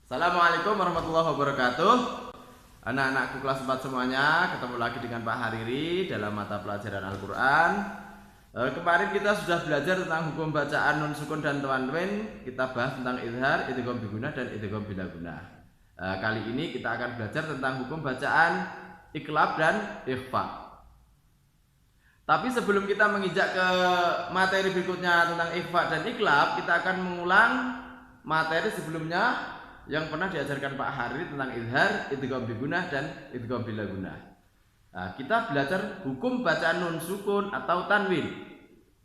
Assalamualaikum warahmatullahi wabarakatuh. Anak-anakku kelas 4 semuanya, ketemu lagi dengan Pak Hariri dalam mata pelajaran Al-Quran. Kemarin kita sudah belajar tentang hukum bacaan nun sukun dan tanwin. Kita bahas tentang idhar, idgham bigunah dan idgham bila gunah. Kali ini kita akan belajar tentang hukum bacaan iqlab dan ikhfa. Tapi sebelum kita menginjak ke materi berikutnya tentang ikhfa dan iqlab, kita akan mengulang materi sebelumnya yang pernah diajarkan Pak Hariri tentang idhar, idgham bigunah dan idgham bila gunah. Kita belajar hukum bacaan nun sukun atau tanwin.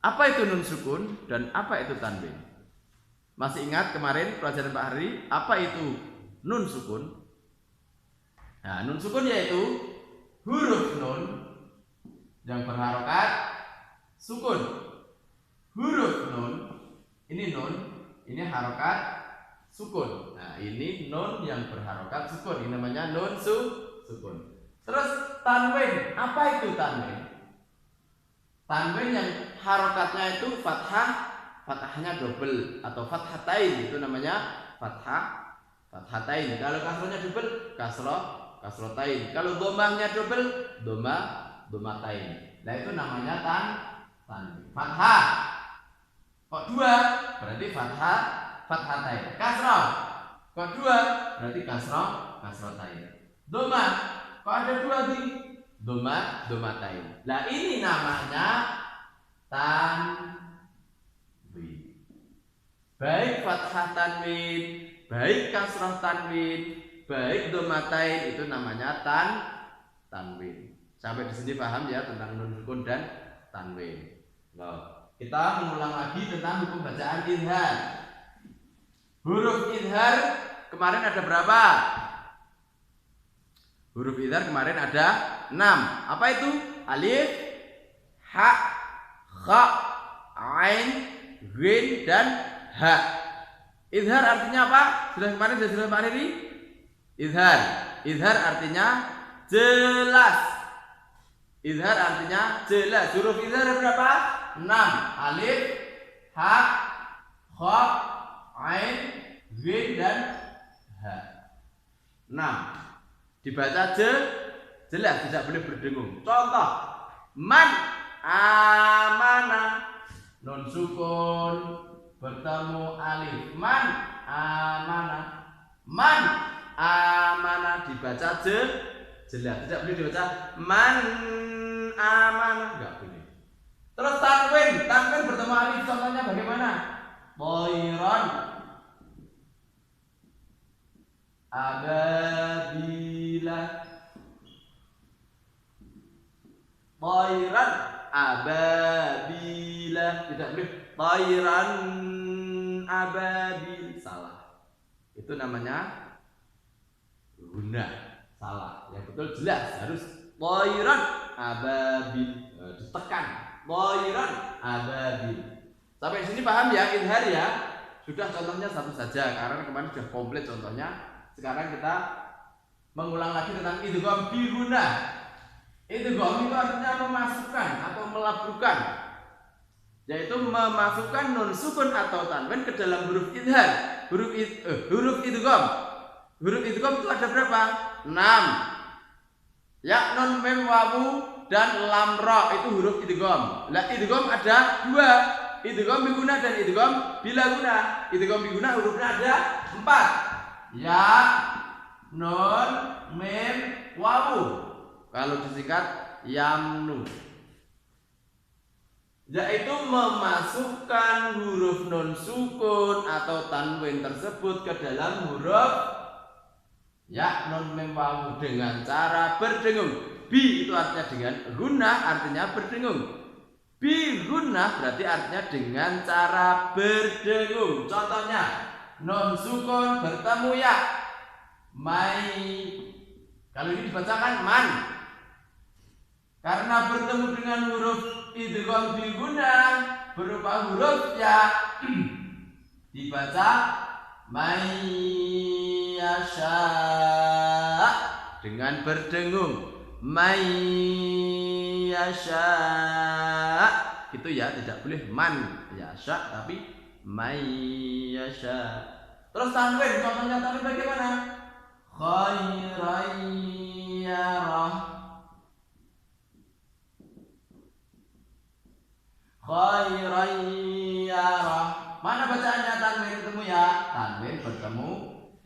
Apa itu nun sukun dan apa itu tanwin? Masih ingat kemarin pelajaran Pak Hariri apa itu nun sukun? Nun sukun yaitu huruf nun yang berharokat sukun. Huruf nun, ini harokat sukun. Ini nun yang berharokat sukun. Ini namanya nun sukun. Terus tanwin, apa itu tanwin? Tanwin yang harokatnya itu fathahnya double atau fathatain, itu namanya fathatain. Kalau kasrohnya double, kasrotain. Kalau dhammahnya double, dhammatain. Nah itu namanya tanwin. Fathah kok dua, berarti fathatain. Kasroh kok dua, berarti kasrotain. Dhammah kok ada dua di dhammatain. Nah ini namanya tanwin. Baik fathah tanwin, baik kasroh tanwin, baik dhammatain, itu namanya tanwin. Sampai di sini paham ya tentang nun sukun dan tanwin. Kita mengulang lagi tentang hukum bacaan idhar. Huruf idhar kemarin ada berapa? Huruf idhar kemarin ada 6. Apa itu? Alif, ha, kha, ain, ghin, dan ha. Idhar artinya apa? Kemarin sudah jelas Pak Hariri? Idhar artinya jelas. Idhar artinya jelas. Huruf idhar ada berapa? 6. Alif, ha, kha, ain, ghin, dan ha. 6. Dibaca jelas, tidak boleh berdengung. Contoh, man amana, nun sukun bertemu alif. Man amana dibaca jelas, tidak boleh dibaca man amana, enggak boleh. Terus tanwin bertemu alif, contohnya bagaimana? Toiron ababila, toiran ababila, tidak boleh toiran ababil, salah. Itu namanya gunah, salah. Yang betul jelas harus toiran ababil, ditekan toiran ababil. Sampai sini paham ya idhar ya? Sudah, contohnya satu saja karena kemarin sudah komplit contohnya. Sekarang kita mengulang lagi tentang idgham bigunah. Idgham itu artinya memasukkan atau melaburkan, yaitu memasukkan nun sukun atau tanwin ke dalam huruf idhar. Huruf idgham. Huruf idgham itu ada berapa? 6. Ya, nun, mim, wawu, dan lam, ra, itu huruf idgham. Lah idgham ada 2. Idgham bigunah dan idgham bila gunah. Idgham bigunah hurufnya ada 4. Ya, nun, mim, wawu. Kalau disingkat yamnu. Yaitu memasukkan huruf nun sukun atau tanwin tersebut ke dalam huruf ya, nun, mim, wawu dengan cara berdengung. Bi itu artinya dengan gunah, artinya berdengung. Bi gunah berarti artinya dengan cara berdengung. Contohnya, nun sukun bertemu ya, mai. Kalau ini dibacakan man. Karena bertemu dengan huruf idgham bigunah berupa huruf ya, dibaca mai yasha dengan berdengung. Mai yasha itu ya, tidak boleh man yasha tapi mai yasha. Terus tanwin, contohnya tanwin bagaimana?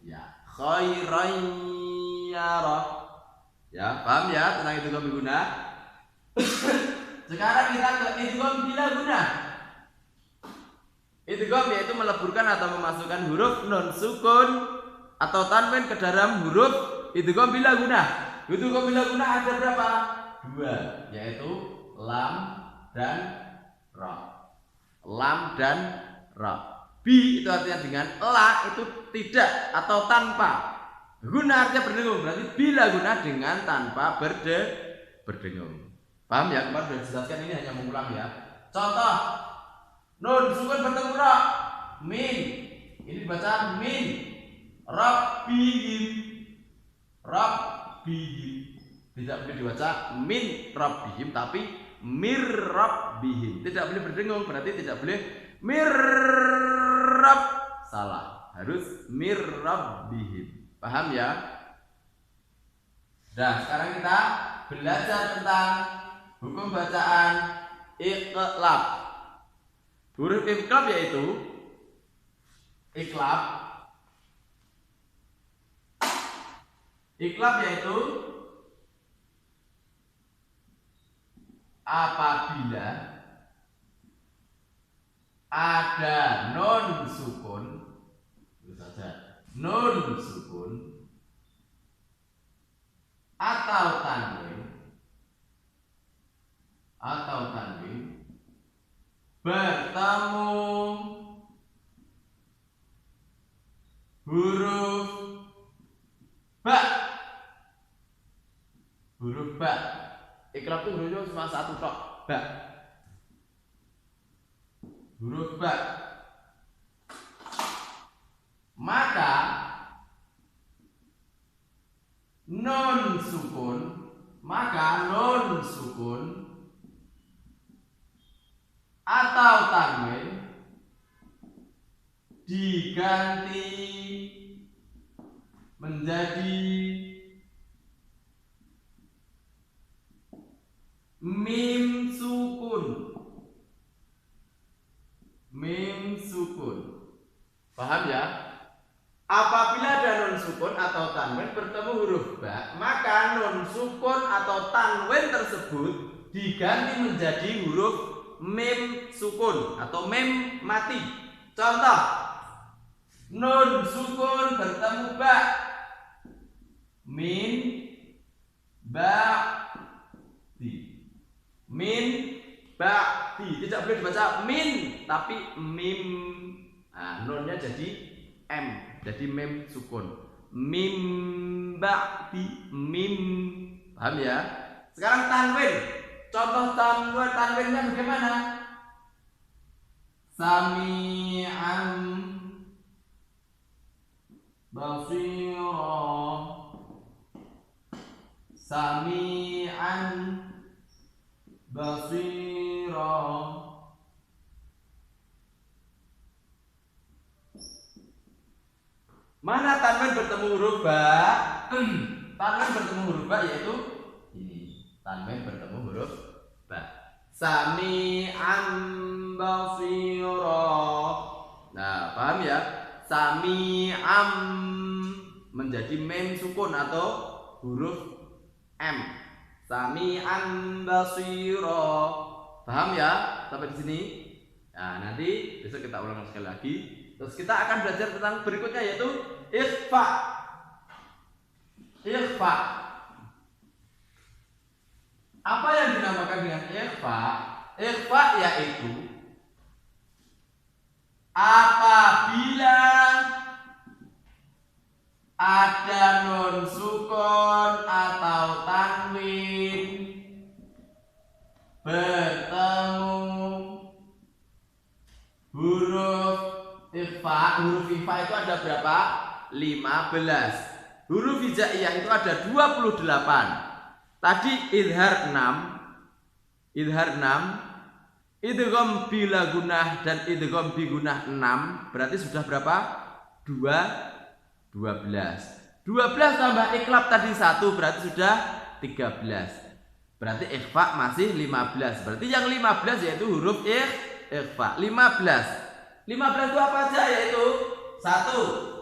Ya, khairan yara. Ya, paham ya tentang idgham biguna? Sekarang kita ke idgham bila guna. Idgham yaitu meleburkan atau memasukkan huruf non sukun atau tanwin ke dalam huruf idgham bila guna. Idgham bila guna ada berapa? 2, yaitu lam dan ra. Lam dan ra. Bi itu artinya dengan, la itu tidak atau tanpa. Guna artinya berdengung, berarti bila guna dengan tanpa berdengung. Paham ya? Kemarin sudah dijelaskan, ini hanya mengulang ya. Contoh, nun sukun bertemu ra, min. Ini dibaca min. Rabbihim. Rabbihim. Tidak boleh dibaca min rabbihim, tapi mir rabbihim. Tidak boleh berdengung, berarti tidak boleh mir rabb. Salah, harus mir rabbihim. Paham ya? Nah, sekarang kita belajar tentang hukum bacaan iqlab. Huruf iqlab yaitu iqlab. Iqlab yaitu apabila ada non sukun, itu saja. Non sukun atau tanwin bertemu huruf ba. Huruf ba. Iqlab itu hurufnya cuma satu tok, ba. Huruf ba. Maka non sukun atau tanwin diganti menjadi mim sukun. Mim sukun. Paham ya? Apabila ada non sukun atau tanwin bertemu huruf ba, maka non sukun atau tanwin tersebut diganti menjadi huruf mim sukun atau mim mati. Contoh, non sukun bertemu ba, min ba'di. Min ba'di. Tidak boleh dibaca min, tapi mim. Nah, nonnya jadi m, jadi mim sukun. Mim ba'di, mim. Paham ya? Sekarang tanwin. Contoh tanwinnya bagaimana? Sami'an basira. Sami'an basira. Mana tanwin bertemu huruf ba? Tanwin bertemu huruf ba yaitu ini. Tanwin bertemu huruf ba. Sami'an basira. Nah, paham ya? Sami'am menjadi mim sukun atau huruf m. Sami'an basira. Paham ya? Sampai di sini. Nah, nanti besok kita ulang sekali lagi. Terus kita akan belajar tentang berikutnya yaitu ikhfa. Ikhfa. Apa yang dinamakan dengan ikhfa? Ikhfa yaitu apabila ada nun sukun atau tanwin bertemu huruf ikhfa. Huruf ikhfa itu ada berapa? 15. Huruf hijaiyah itu ada 28. Tadi idhar 6. Idhar 6. Idgham bila gunah dan idgham bi gunah 6. Berarti sudah berapa? 12. 12 tambah iqlab tadi 1 berarti sudah 13. Berarti ikhfa masih 15. Berarti yang 15 yaitu huruf ikhfa. 15 itu apa aja? Yaitu 1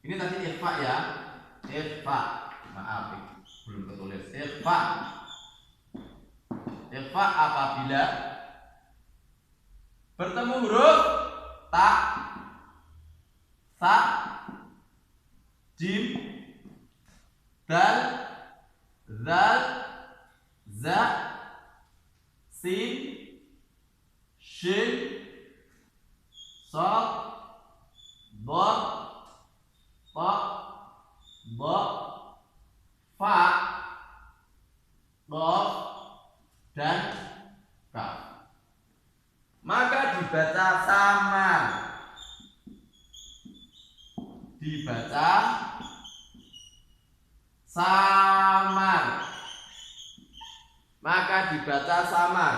Ini tadi ikhfa ya. Ikhfa. Maaf, belum ketulis. Ikhfa. Ikhfa apabila bertemu huruf ta, sa, jim, dal, zal, za, sin, shin, sad, dad, ta, ba, fa, qaf, dan kaf. Maka dibaca samar. Dibaca samar. Maka dibaca samar.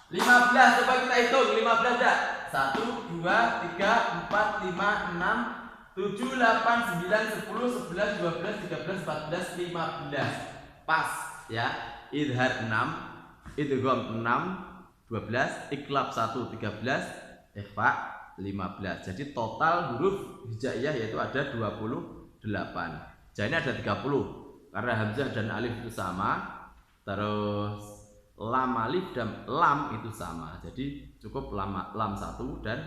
15, coba kita hitung 15 ya. 1, 2, 3, 4, 5, 6, 7, 8, 9, 10, 11, 12, 13, 14, 15. Pas ya. Idhar 6, idgham 6, 12, iklab 1, 13, ikhfa 15. Jadi total huruf hijaiyah yaitu ada 28. Jadi ini ada 30 karena hamzah dan alif itu sama, terus lam alif dan lam itu sama. Jadi cukup lam 1 dan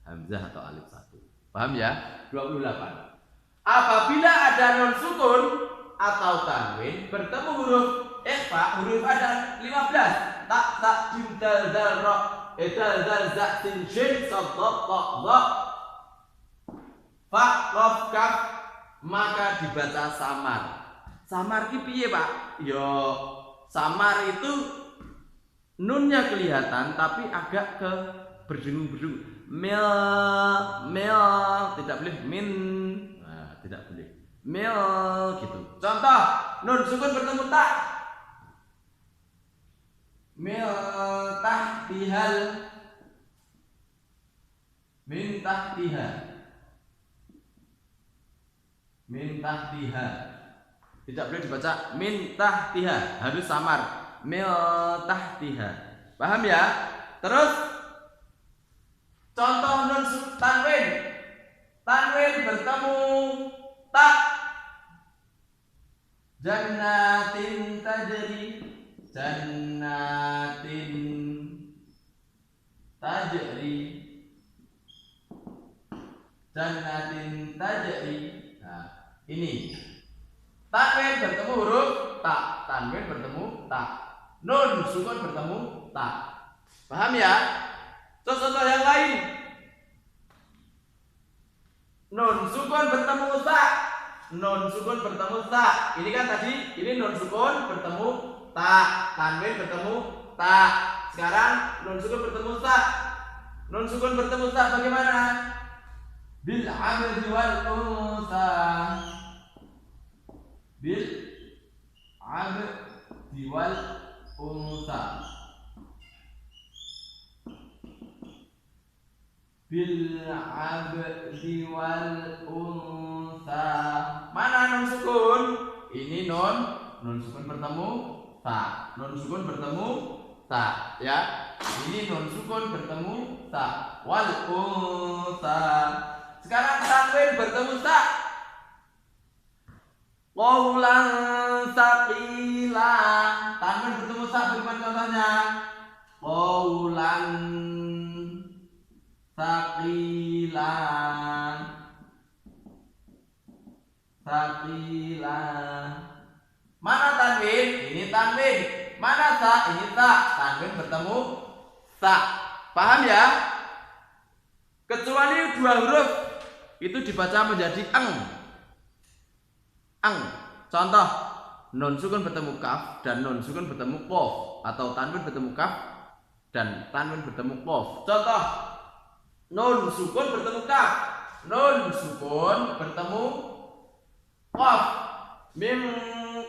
hamzah atau alif 1. Paham ya? 28. Apabila ada non sukun atau tanwin bertemu huruf ikhfa, huruf ada 15. Tak tak jim dal dal ra dal dal za sin shin sad ta dha fa qaf kaf, maka dibaca samar. Samar ki piye, Pak? Yo samar itu nunnya kelihatan tapi agak ke berdengung-berdengung. Mil tidak boleh min. Nah, tidak boleh. Mil gitu. Contoh, nun sukun bertemu tak. Mil tahtihal, min tahtiha, min tahtiha. Tidak boleh dibaca min tahtiha, harus samar. Mil tahtiha. Paham ya? Terus contoh nun tanwin. Tanwin bertemu tak. Jannatin tajri, jannatin tajri, jannatin tajri. Nah, ini tanwin bertemu huruf tak, tanwin bertemu tak, nun sukun bertemu tak. Paham ya? Contoh yang lain, nun sukun bertemu tak, nun sukun bertemu tak. Ini kan tadi, ini nun sukun bertemu tak, tanwin bertemu tak. Sekarang nun sukun bertemu tak. Nun sukun bertemu tak bagaimana? Bil abdi wal unsa, bil abdi wal unsa, bil abdi wal unsa. Mana nun sukun? Ini nun sukun bertemu tak, nun sukun bertemu tak ya. Ini nun sukun bertemu tak, wal unsa. Sekarang tanwin bertemu tak. Qaulan saqila, tanwin bertemu tak, bagaimana contohnya? Qaulan saqilan, saqilan. Mana tanwin? Ini tanwin. Mana sa? Ini ta. Tanwin bertemu sa. Paham ya? Kecuali dua huruf itu dibaca menjadi eng. Eng. Contoh, nun sukun bertemu kaf dan nun sukun bertemu qaf, atau tanwin bertemu kaf dan tanwin bertemu qaf. Contoh, nun sukun bertemu kaf, nun sukun bertemu qaf. Min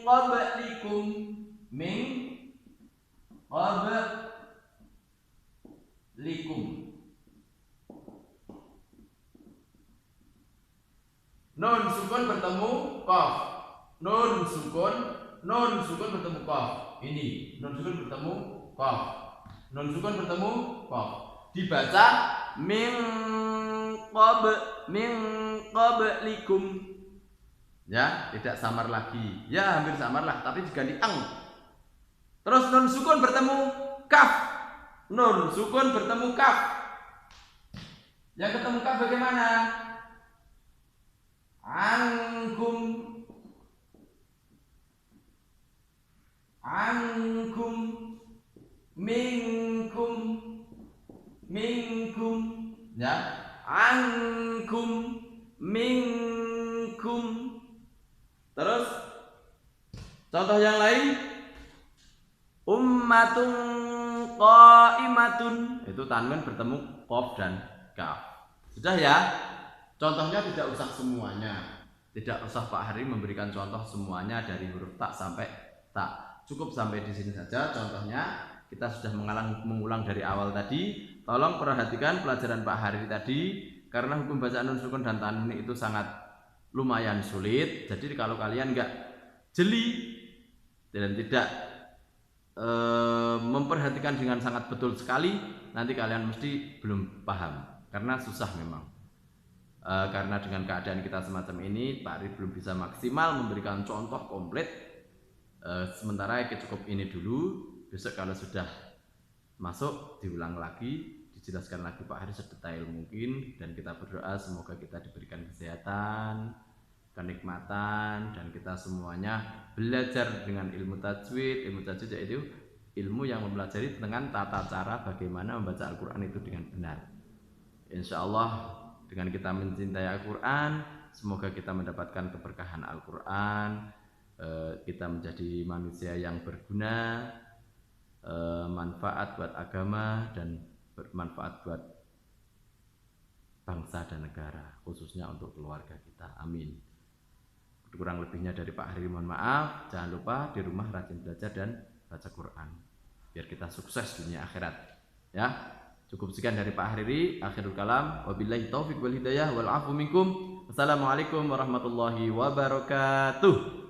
qablikum, min qablikum. Nun sukun bertemu qaf, nun sukun bertemu qaf. Ini nun sukun bertemu qaf, nun sukun bertemu qaf. Dibaca min qab min qablikum. Ya, tidak samar lagi. Ya, hampir samar lah, tapi diganti ang. Terus nun sukun bertemu kaf. Nun sukun bertemu kaf. Yang ketemu kaf bagaimana? Angkum. Angkum. Minkum. Minkum. Ya, angkum. Minkum. Terus contoh yang lain, ummatun qaimatun, itu tanwin bertemu qaf dan kaf. Sudah ya, contohnya tidak usah semuanya, tidak usah Pak Hari memberikan contoh semuanya dari huruf tak sampai tak, cukup sampai di sini saja contohnya. Kita sudah mengulang dari awal tadi. Tolong perhatikan pelajaran Pak Hari tadi, karena hukum bacaan nun sukun dan tanwin itu sangat lumayan sulit. Jadi kalau kalian nggak jeli dan tidak memperhatikan dengan sangat betul sekali, nanti kalian mesti belum paham, karena susah memang. Karena dengan keadaan kita semacam ini, Pak Ari belum bisa maksimal memberikan contoh komplit. Sementara cukup ini dulu. Besok kalau sudah masuk diulang lagi, dijelaskan lagi Pak Hari sedetail mungkin, dan kita berdoa semoga kita diberikan kesehatan, kenikmatan, dan kita semuanya belajar dengan ilmu tajwid. Ilmu tajwid yaitu ilmu yang mempelajari dengan tata cara bagaimana membaca Al-Quran itu dengan benar. Insya Allah dengan kita mencintai Al-Quran, semoga kita mendapatkan keberkahan Al-Quran, kita menjadi manusia yang berguna, manfaat buat agama dan bermanfaat buat bangsa dan negara, khususnya untuk keluarga kita. Amin. Kurang lebihnya dari Pak Hari mohon maaf. Jangan lupa di rumah rajin belajar dan baca Quran, biar kita sukses dunia akhirat. Ya, cukup sekian dari Pak Hari. Akhirul kalam. Wabillahi taufiq wal hidayah wal afu minkum. Assalamualaikum warahmatullahi wabarakatuh.